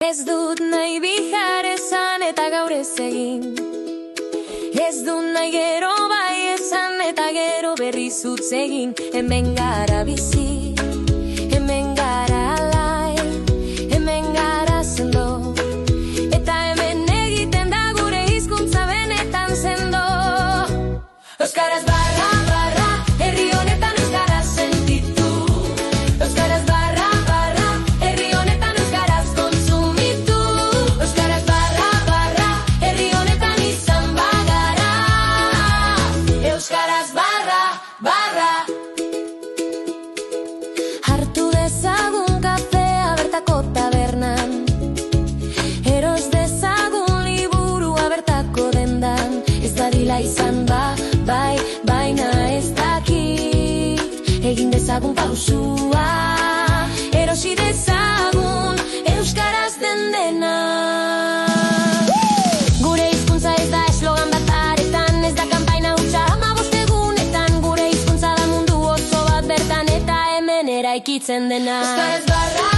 Ez dut nahi bihar esan eta gaur ez egin. Ez dut nahi gero bai esan eta gero berriz utz egin. Hemen gara bizi, hemen gara alai, hemen gara sendo. Eta hemen egiten da gure hizkuntza benetan sendo. Euskaraz barra, barra, herri honetan euskaraz sentitu. Euskaraz barra, barra, herri honetan euskaraz kontsumitu. Euskaraz barra, barra, herri honetan izan bagara. Euskaraz barra, barra. Hartu dezagun kafea bertako tabernan. Eros dezagun liburua bertako dendan. Ez dadila izan bai, baina ez dakit. Egin dezagun pausua, erosi dezagun euskaraz den dena. Gure hizkuntza ez da eslogan bat aretan, ez da kanpaina hutsa 15 egunetan. Gure hizkuntza da mundu oso bat bertan eta hemen eraikitzen dena. Euskaraz barra,